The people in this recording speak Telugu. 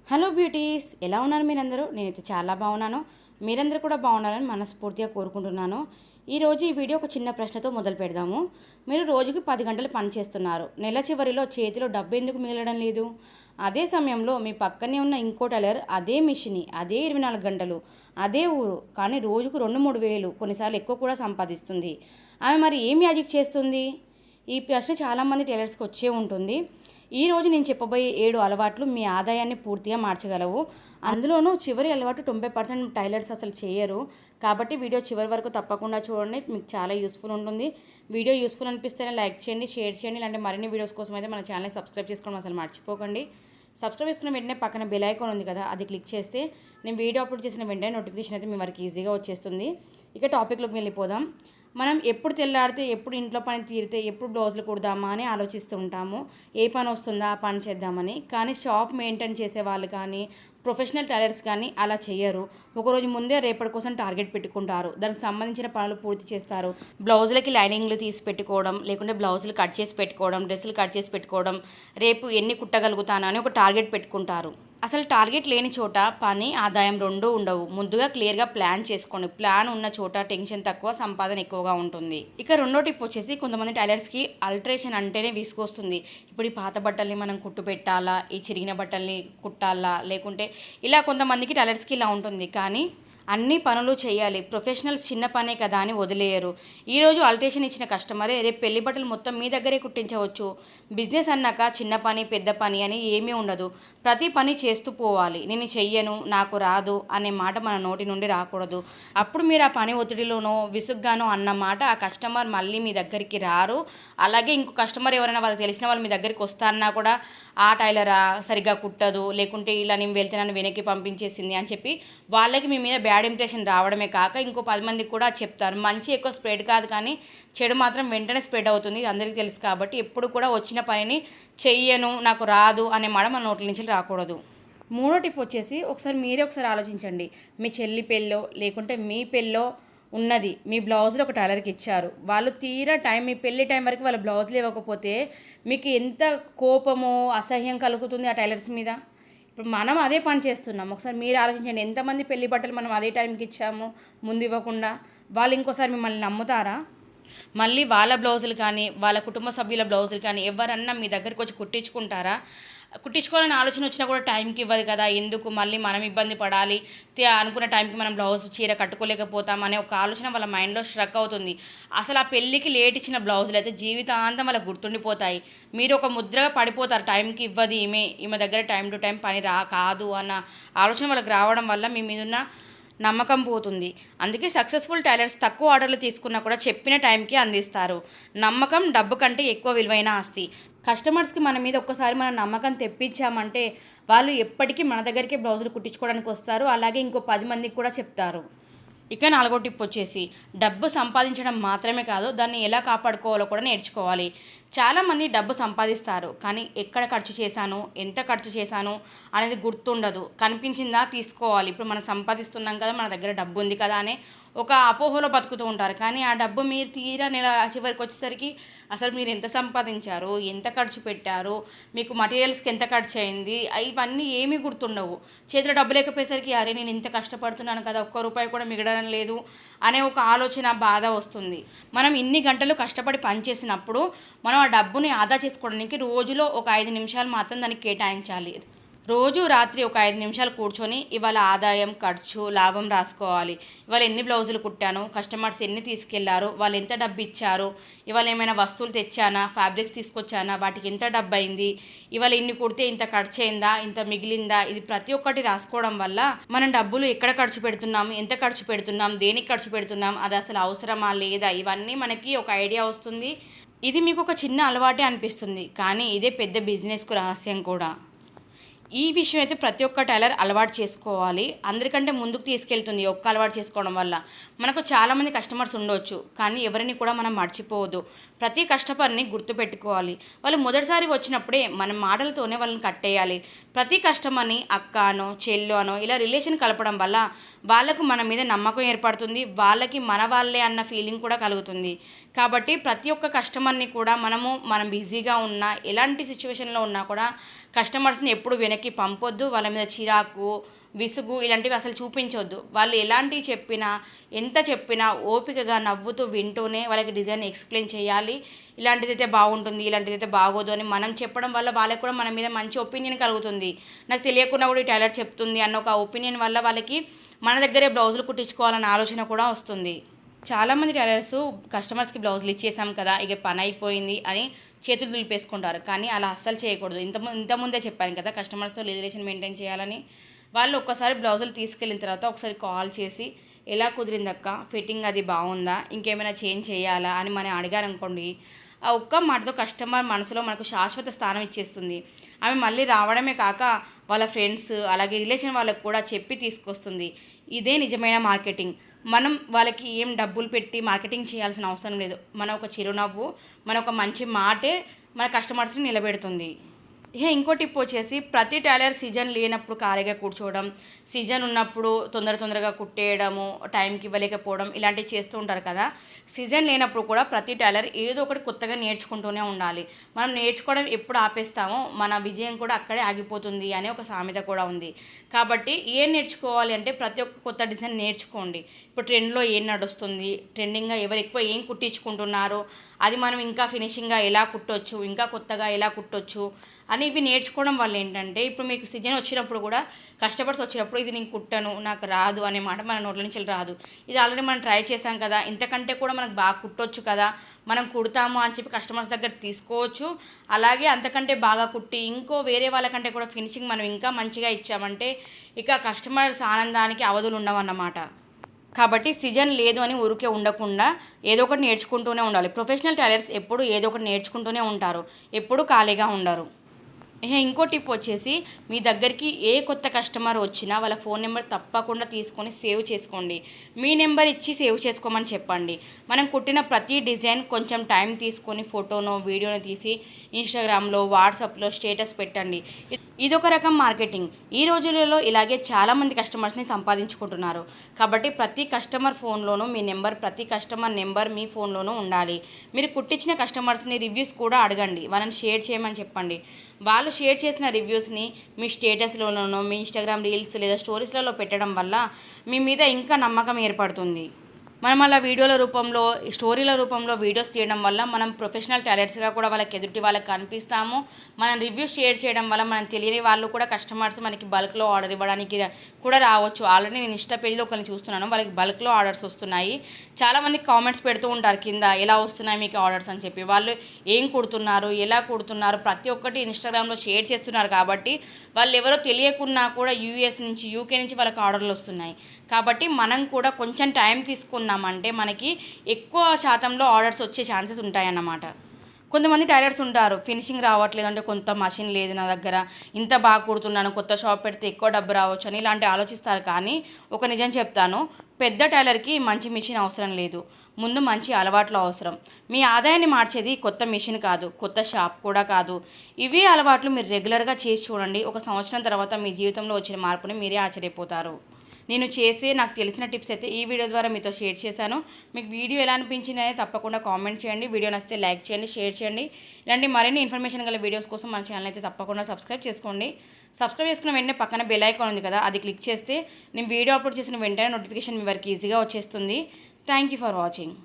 హలో బ్యూటీస్, ఎలా ఉన్నారు మీరందరూ? నేనైతే చాలా బాగున్నాను. మీరందరూ కూడా బాగున్నారని మనస్ఫూర్తిగా కోరుకుంటున్నాను. ఈరోజు ఈ వీడియో ఒక చిన్న ప్రశ్నతో మొదలు పెడదాము. మీరు రోజుకి 10 గంటలు పని చేస్తున్నారు. నెల చివరిలో చేతిలో డబ్బు ఎందుకు మిగలడం లేదు? అదే సమయంలో మీ పక్కనే ఉన్న ఇంకో టైలర్ అదే మిషని, అదే 24 గంటలు, అదే ఊరు, కానీ రోజుకు 2-3 వేలు, కొన్నిసార్లు ఎక్కువ కూడా సంపాదిస్తుంది. ఆమె మరి ఏం మ్యాజిక్ చేస్తుంది? ఈ ప్రశ్న చాలామంది టైలర్స్కి వచ్చే ఉంటుంది. ఈరోజు నేను చెప్పబోయే 7 అలవాట్లు మీ ఆదాయాన్ని పూర్తిగా మార్చగలవు. అందులోనూ చివరి అలవాటు 90% టైలర్స్ అసలు చేయరు. కాబట్టి వీడియో చివరి వరకు తప్పకుండా చూడండి, మీకు చాలా యూస్ఫుల్ ఉంటుంది. వీడియో యూస్ఫుల్ అనిపిస్తేనే లైక్ చేయండి, షేర్ చేయండి. ఇలాంటి మరిన్ని వీడియోస్ కోసం అయితే మన ఛానల్ని సబ్స్క్రైబ్ చేసుకోవడం అసలు మర్చిపోకండి. సబ్స్క్రైబ్ చేసుకున్న వెంటనే పక్కన బెల్ ఐకాన్ ఉంది కదా, అది క్లిక్ చేస్తే నేను వీడియో అప్లోడ్ చేసిన వెంటనే నోటిఫికేషన్ అయితే మీ వరకు ఈజీగా వచ్చేస్తుంది. ఇక టాపిక్లోకి వెళ్ళిపోదాం. మనం ఎప్పుడు తెల్లాడితే, ఎప్పుడు ఇంట్లో పని తీరితే, ఎప్పుడు బ్లౌజులు కుడదామా అని ఆలోచిస్తూ ఉంటాము. ఏ పని వస్తుందా ఆ పని చేద్దామని. కానీ షాప్ మెయింటైన్ చేసే వాళ్ళు కానీ, ప్రొఫెషనల్ టైలర్స్ కానీ అలా చేయరు. ఒకరోజు ముందే రేపటి కోసం టార్గెట్ పెట్టుకుంటారు. దానికి సంబంధించిన పనులు పూర్తి చేస్తారు. బ్లౌజులకి లైనింగ్లు తీసి పెట్టుకోవడం, లేకుంటే బ్లౌజులు కట్ చేసి పెట్టుకోవడం, డ్రెస్సులు కట్ చేసి పెట్టుకోవడం, రేపు ఎన్ని కుట్టగలుగుతాను అని ఒక టార్గెట్ పెట్టుకుంటారు. అసలు టార్గెట్ లేని చోట పని, ఆదాయం రెండూ ఉండవు. ముందుగా క్లియర్గా ప్లాన్ చేసుకోండి. ప్లాన్ ఉన్న చోట టెన్షన్ తక్కువ, సంపాదన ఎక్కువగా ఉంటుంది. ఇక రెండో టిప్ వచ్చేసి, కొంతమంది టైలర్స్కి అల్టరేషన్ అంటేనే విసుగొస్తుంది. ఇప్పుడు ఈ పాత బట్టల్ని మనం కుట్టు పెట్టాలా, ఈ చిరిగిన బట్టల్ని కుట్టాలా, లేకుంటే ఇలా కొంతమందికి టైలర్స్కి ఇలా ఉంటుంది. కానీ అన్ని పనులు చేయాలి. ప్రొఫెషనల్స్ చిన్న పనే కదా అని వదిలేయరు. ఈరోజు అల్టరేషన్ ఇచ్చిన కస్టమరే రేపు పెళ్లి బట్టలు మొత్తం మీ దగ్గరే కుట్టించవచ్చు. బిజినెస్ అన్నాక చిన్న పని పెద్ద పని అని ఏమీ ఉండదు. ప్రతి పని చేస్తూ పోవాలి. నేను చెయ్యను, నాకు రాదు అనే మాట మన నోటి నుండి రాకూడదు. అప్పుడు మీరు ఆ పని ఒత్తిడిలోనో విసుగ్గానో అన్న మాట ఆ కస్టమర్ మళ్ళీ మీ దగ్గరికి రారు. అలాగే ఇంకో కస్టమర్ ఎవరైనా వాళ్ళకి తెలిసిన వాళ్ళు మీ దగ్గరికి వస్తారన్నా కూడా ఆ టైలరా సరిగ్గా కుట్టదు, లేకుంటే ఇలా నేను వెళ్తే నన్ను వెనక్కి పంపించేసింది అని చెప్పి వాళ్ళకి మీ మీద బ్యాడ్ ఇంప్రెషన్ రావడమే కాక ఇంకో 10 మందికి కూడా చెప్తారు. మంచి ఎక్కువ స్ప్రెడ్ కాదు, కానీ చెడు మాత్రం వెంటనే స్ప్రెడ్ అవుతుంది. ఇది అందరికీ తెలుసు. కాబట్టి ఎప్పుడు కూడా వచ్చిన పనిని చెయ్యను, నాకు రాదు అనే మాట మన నోట్ల నుంచి రాకూడదు. మూడో టిప్ వచ్చేసి, ఒకసారి ఆలోచించండి. మీ చెల్లి పెళ్ళో లేకుంటే మీ పెళ్ళో ఉన్నది, మీ బ్లౌజులు ఒక టైలర్కి ఇచ్చారు. వాళ్ళు తీరా మీ పెళ్లి టైం వరకు వాళ్ళ బ్లౌజులు ఇవ్వకపోతే మీకు ఎంత కోపమో అసహ్యం కలుగుతుంది ఆ టైలర్స్ మీద. ఇప్పుడు మనం అదే పని చేస్తున్నాం. ఒకసారి మీరు ఆలోచించండి, ఎంతమంది పెళ్లి బట్టలు మనం అదే టైంకి ఇచ్చాము ముందు ఇవ్వకుండా. వాళ్ళు ఇంకోసారి మిమ్మల్ని నమ్ముతారా? మళ్ళీ వాళ్ళ బ్లౌజులు కానీ, వాళ్ళ కుటుంబ సభ్యుల బ్లౌజులు కానీ ఎవరన్నా మీ దగ్గరికి వచ్చి కుట్టించుకుంటారా? కుట్టించుకోవాలని ఆలోచన వచ్చినా కూడా టైంకి ఇవ్వదు కదా, ఎందుకు మళ్ళీ మనం ఇబ్బంది పడాలి, అనుకున్న టైంకి మనం బ్లౌజ్ చీర కట్టుకోలేకపోతాం అనే ఒక ఆలోచన వాళ్ళ మైండ్లో స్ట్రక్ అవుతుంది. అసలు ఆ పెళ్ళికి లేట్ ఇచ్చిన బ్లౌజులు అయితే జీవితాంతం వాళ్ళకి గుర్తుండిపోతాయి. మీరు ఒక ముద్రగా పడిపోతారు. టైంకి ఇవ్వదు ఈమె దగ్గర టైం టు టైం పని కాదు అన్న ఆలోచన వాళ్ళకి రావడం వల్ల మీ మీద ఉన్న నమ్మకం పోతుంది. అందుకే సక్సెస్ఫుల్ టైలర్స్ తక్కువ ఆర్డర్లు తీసుకున్నా కూడా చెప్పిన టైంకి అందిస్తారు. నమ్మకం డబ్బు కంటే ఎక్కువ విలువైన ఆస్తి. కస్టమర్స్కి మన మీద ఒక్కసారి మనం నమ్మకం తెప్పించామంటే వాళ్ళు ఎప్పటికీ మన దగ్గరికి బ్లౌజులు కుట్టించుకోవడానికి వస్తారు. అలాగే ఇంకో 10 మందికి కూడా చెప్తారు. ఇక నాలుగో టిప్ వచ్చేసి, డబ్బు సంపాదించడం మాత్రమే కాదు, దాన్ని ఎలా కాపాడుకోవాలో కూడా నేర్చుకోవాలి. చాలామంది డబ్బు సంపాదిస్తారు, కానీ ఎక్కడ ఖర్చు చేశాను, ఎంత ఖర్చు చేశాను అనేది గుర్తుండదు. కనిపించిందా తీసుకోవాలి. ఇప్పుడు మనం సంపాదిస్తున్నాం కదా, మన దగ్గర డబ్బు ఉంది కదా అనే ఒక అపోహలో బతుకుతూ ఉంటారు. కానీ ఆ డబ్బు మీరు తీరా నెల చివరికి వచ్చేసరికి అసలు మీరు ఎంత సంపాదించారు, ఎంత ఖర్చు పెట్టారు, మీకు మటీరియల్స్కి ఎంత ఖర్చు అయింది, ఇవన్నీ ఏమీ గుర్తుండవు. చేతిలో డబ్బు లేకపోయేసరికి అరే నేను ఇంత కష్టపడుతున్నాను కదా, ఒక్క రూపాయి కూడా మిగలడం లేదు అనే ఒక ఆలోచన, బాధ వస్తుంది. మనం ఇన్ని గంటలు కష్టపడి పనిచేసినప్పుడు మనం ఆ డబ్బుని ఆదా చేసుకోవడానికి రోజులో ఒక 5 నిమిషాలు మాత్రం దానికి కేటాయించాలి. రోజు రాత్రి ఒక 5 నిమిషాలు కూర్చొని ఇవాళ ఆదాయం, ఖర్చు, లాభం రాసుకోవాలి. ఇవాళ ఎన్ని బ్లౌజులు కుట్టాను, కస్టమర్స్ ఎన్ని తీసుకెళ్లారు, వాళ్ళు ఎంత డబ్బు ఇచ్చారు, ఇవాళ ఏమైనా వస్తువులు తెచ్చానా, ఫ్యాబ్రిక్స్ తీసుకొచ్చానా, వాటికి ఎంత డబ్బు అయింది, ఇవాళ ఇన్ని కుడితే ఇంత ఖర్చు అయిందా, ఇంత మిగిలిందా, ఇది ప్రతి ఒక్కటి రాసుకోవడం వల్ల మనం డబ్బులు ఎక్కడ ఖర్చు పెడుతున్నాం, ఎంత ఖర్చు పెడుతున్నాం, దేనికి ఖర్చు పెడుతున్నాం, అది అసలు అవసరమా లేదా, ఇవన్నీ మనకి ఒక ఐడియా వస్తుంది. ఇది మీకు ఒక చిన్న అలవాటే అనిపిస్తుంది, కానీ ఇదే పెద్ద బిజినెస్కు రహస్యం కూడా. ఈ విషయం అయితే ప్రతి ఒక్క టైలర్ అలవాటు చేసుకోవాలి. అందరికంటే ముందుకు తీసుకెళ్తుంది ఒక్క అలవాటు చేసుకోవడం వల్ల. మనకు చాలామంది కస్టమర్స్ ఉండవచ్చు, కానీ ఎవరిని కూడా మనం మర్చిపోవద్దు. ప్రతి కస్టమర్ని గుర్తుపెట్టుకోవాలి. వాళ్ళు మొదటిసారి వచ్చినప్పుడే మన మాటలతోనే వాళ్ళని కట్టేయాలి. ప్రతి కస్టమర్ని అక్కనో చెల్లో అనో ఇలా రిలేషన్ కలపడం వల్ల వాళ్ళకు మన మీద నమ్మకం ఏర్పడుతుంది. వాళ్ళకి మన వాళ్ళే అన్న ఫీలింగ్ కూడా కలుగుతుంది. కాబట్టి ప్రతి ఒక్క కస్టమర్ని కూడా మనం బిజీగా ఉన్నా, ఎలాంటి సిచ్యువేషన్లో ఉన్నా కూడా కస్టమర్స్ని ఎప్పుడు వెనక్కి పంపొద్దు, వాళ్ళ మీద చిరాకు విసుగు ఇలాంటివి అసలు చూపించొద్దు. వాళ్ళు ఎలాంటివి చెప్పినా ఎంత చెప్పినా ఓపికగా నవ్వుతూ వింటూనే వాళ్ళకి డిజైన్ ఎక్స్ప్లెయిన్ చేయాలి. ఇలాంటిదైతే బాగుంటుంది, ఇలాంటిదైతే బాగోదు అని మనం చెప్పడం వల్ల వాళ్ళకి కూడా మన మీద మంచి ఒపీనియన్ కలుగుతుంది. నాకు తెలియకుండా కూడా ఈ టైలర్ చెప్తుంది అన్న ఒక ఒపీనియన్ వల్ల వాళ్ళకి మన దగ్గరే బ్లౌజులు కుట్టించుకోవాలన్న ఆలోచన కూడా వస్తుంది. చాలామంది టైలర్స్ కస్టమర్స్కి బ్లౌజులు ఇచ్చేసాం కదా ఇక పని అయిపోయింది అని చేతులు దులిపేసుకుంటారు. కానీ అలా అస్సలు చేయకూడదు. ఇంతకుముందే చెప్పాను కదా కస్టమర్స్తో రిలేషన్ మెయింటైన్ చేయాలని. వాళ్ళు ఒక్కసారి బ్లౌజులు తీసుకెళ్ళిన తర్వాత ఒకసారి కాల్ చేసి ఎలా కుదిరిందక్క, ఫిట్టింగ్ అది బాగుందా, ఇంకేమైనా చేంజ్ చేయాలా అని మనం అడిగారనుకోండి, ఆ ఒక్క మాటతో కస్టమర్ మనసులో మనకు శాశ్వత స్థానం ఇచ్చేస్తుంది. ఆమె మళ్ళీ రావడమే కాక వాళ్ళ ఫ్రెండ్స్ అలాగే రిలేషన్ వాళ్ళకు కూడా చెప్పి తీసుకొస్తుంది. ఇదే నిజమైన మార్కెటింగ్. మనం వాళ్ళకి ఏం డబ్బులు పెట్టి మార్కెటింగ్ చేయాల్సిన అవసరం లేదు. మన ఒక చిరునవ్వు, మన ఒక మంచి మాటే మన కస్టమర్స్ని నిలబెడుతుంది. ఇంకో టిప్ వచ్చేసి ప్రతి టైలర్ సీజన్ లేనప్పుడు ఖాళీగా కూర్చోవడం, సీజన్ ఉన్నప్పుడు తొందరగా కుట్టేయడము, టైంకి ఇవ్వలేకపోవడం ఇలాంటివి చేస్తూ ఉంటారు కదా. సీజన్ లేనప్పుడు కూడా ప్రతి టైలర్ ఏదో ఒకటి కొత్తగా నేర్చుకుంటూనే ఉండాలి. మనం నేర్చుకోవడం ఎప్పుడు ఆపేస్తామో మన విజయం కూడా అక్కడే ఆగిపోతుంది అనే ఒక సామెత కూడా ఉంది. కాబట్టి ఏం నేర్చుకోవాలి అంటే ప్రతి ఒక్క కొత్త డిజైన్ నేర్చుకోండి. ఇప్పుడు ట్రెండ్లో ఏం నడుస్తుంది, ట్రెండింగ్గా ఎవరు ఎక్కువ ఏం కుట్టించుకుంటున్నారో అది మనం ఇంకా ఫినిషింగ్గా ఎలా కుట్టొచ్చు, ఇంకా కొత్తగా ఎలా కుట్టొచ్చు అని ఇవి నేర్చుకోవడం వల్ల ఏంటంటే ఇప్పుడు మీకు సీజన్ వచ్చినప్పుడు కూడా కస్టమర్స్ వచ్చినప్పుడు ఇది నేను కుట్టను, నాకు రాదు అనే మాట మన నోట్ల నుంచి రాదు. ఇది ఆల్రెడీ మనం ట్రై చేసాం కదా, ఇంతకంటే కూడా మనకు బాగా కుట్టొచ్చు కదా, మనం కుడతాము అని చెప్పి కస్టమర్స్ దగ్గర తీసుకోవచ్చు. అలాగే అంతకంటే బాగా కుట్టి ఇంకో వేరే వాళ్ళకంటే కూడా ఫినిషింగ్ మనం ఇంకా మంచిగా ఇచ్చామంటే ఇక కస్టమర్స్ ఆనందానికి అవధులు ఉండవన్నమాట. కాబట్టి సీజన్ లేదు అని ఊరికే ఉండకుండా ఏదో ఒకటి నేర్చుకుంటూనే ఉండాలి. ప్రొఫెషనల్ టైలర్స్ ఎప్పుడు ఏదో ఒకటి నేర్చుకుంటూనే ఉంటారు, ఎప్పుడు ఖాళీగా ఉండరు. ఇంకో టిప్ వచ్చేసి మీ దగ్గరికి ఏ కొత్త కస్టమర్ వచ్చినా వాళ్ళ ఫోన్ నెంబర్ తప్పకుండా తీసుకొని సేవ్ చేసుకోండి. మీ నెంబర్ ఇచ్చి సేవ్ చేసుకోమని చెప్పండి. మనం కుట్టిన ప్రతి డిజైన్ కొంచెం టైం తీసుకొని ఫోటోనో వీడియోనో తీసి ఇన్స్టాగ్రామ్లో వాట్సాప్లో స్టేటస్ పెట్టండి. ఇదొక రకం మార్కెటింగ్. ఈ రోజులలో ఇలాగే చాలామంది కస్టమర్స్ని సంపాదించుకుంటున్నారు. కాబట్టి ప్రతి కస్టమర్ ఫోన్లోనూ మీ నెంబర్, ప్రతి కస్టమర్ నెంబర్ మీ ఫోన్లోనూ ఉండాలి. మీరు కుట్టించిన కస్టమర్స్ని రివ్యూస్ కూడా అడగండి, వాళ్ళని షేర్ చేయమని చెప్పండి. వాళ్ళు షేర్ చేసిన రివ్యూస్ని మీ స్టేటస్లోనో మీ ఇన్స్టాగ్రామ్ రీల్స్ లేదా స్టోరీస్లలో పెట్టడం వల్ల మీ మీద ఇంకా నమ్మకం ఏర్పడుతుంది. మనం అలా వీడియోల రూపంలో స్టోరీల రూపంలో వీడియోస్ తీయడం వల్ల మనం ప్రొఫెషనల్ టాలెంట్స్గా కూడా ఎదుటి వాళ్ళకి కనిపిస్తాము. మనం రివ్యూస్ షేర్ చేయడం వల్ల మనం తెలియని వాళ్ళు కూడా కస్టమర్స్ మనకి బల్క్లో ఆర్డర్ ఇవ్వడానికి కూడా రావచ్చు. ఆల్రెడీ నేను ఇన్స్టా పేజ్లో ఒకరిని చూస్తున్నాను, వాళ్ళకి బల్క్లో ఆర్డర్స్ వస్తున్నాయి. చాలామంది కామెంట్స్ పెడుతూ ఉంటారు కింద ఎలా వస్తున్నాయి మీకు ఆర్డర్స్ అని చెప్పి. వాళ్ళు ఏం కుడుతున్నారు, ఎలా కుడుతున్నారు ప్రతి ఒక్కటి ఇన్స్టాగ్రామ్లో షేర్ చేస్తున్నారు. కాబట్టి వాళ్ళు ఎవరో తెలియకున్నా కూడా యూఎస్ నుంచి యూకే నుంచి వాళ్ళకి ఆర్డర్లు వస్తున్నాయి. కాబట్టి మనం కూడా కొంచెం టైం తీసుకున్నామంటే మనకి ఎక్కువ శాతంలో ఆర్డర్స్ వచ్చే ఛాన్సెస్ ఉంటాయన్నమాట. కొంతమంది టైలర్స్ ఉంటారు ఫినిషింగ్ రావట్లేదు అంటే కొంత మషిన్ లేదు నా దగ్గర, ఇంత బాగా కుడుతున్నాను, కొత్త షాప్ పెడితే ఎక్కువ డబ్బు రావచ్చు అని ఇలాంటి ఆలోచిస్తారు. కానీ ఒక నిజం చెప్తాను, పెద్ద టైలర్కి మంచి మిషన్ అవసరం లేదు, ముందు మంచి అలవాట్లు అవసరం. మీ ఆదాయాన్ని మార్చేది కొత్త మిషన్ కాదు, కొత్త షాప్ కూడా కాదు. ఇవే అలవాట్లు మీరు రెగ్యులర్గా చేసి చూడండి. ఒక సంవత్సరం తర్వాత మీ జీవితంలో వచ్చిన మార్పుని మీరే ఆశ్చర్యపోతారు. నేను చేసే నాకు తెలిసిన టిప్స్ అయితే ఈ వీడియో ద్వారా మీతో షేర్ చేశాను. మీకు వీడియో ఎలా అనిపించింది అనేది తప్పకుండా కామెంట్ చేయండి. వీడియో నచ్చితే లైక్ చేయండి, షేర్ చేయండి. ఇలాంటి మరిన్ని ఇన్ఫర్మేషన్ గల వీడియోస్ కోసం మన ఛానల్ అయితే తప్పకుండా సబ్స్క్రైబ్ చేసుకోండి. సబ్స్క్రైబ్ చేసుకున్న వెంటనే పక్కన బెల్ ఐకాన్ ఉంది కదా, అది క్లిక్ చేస్తే నేను వీడియో అప్లోడ్ చేసిన వెంటనే నోటిఫికేషన్ మీ వరకు ఈజీగా వచ్చేస్తుంది. Thank you for watching.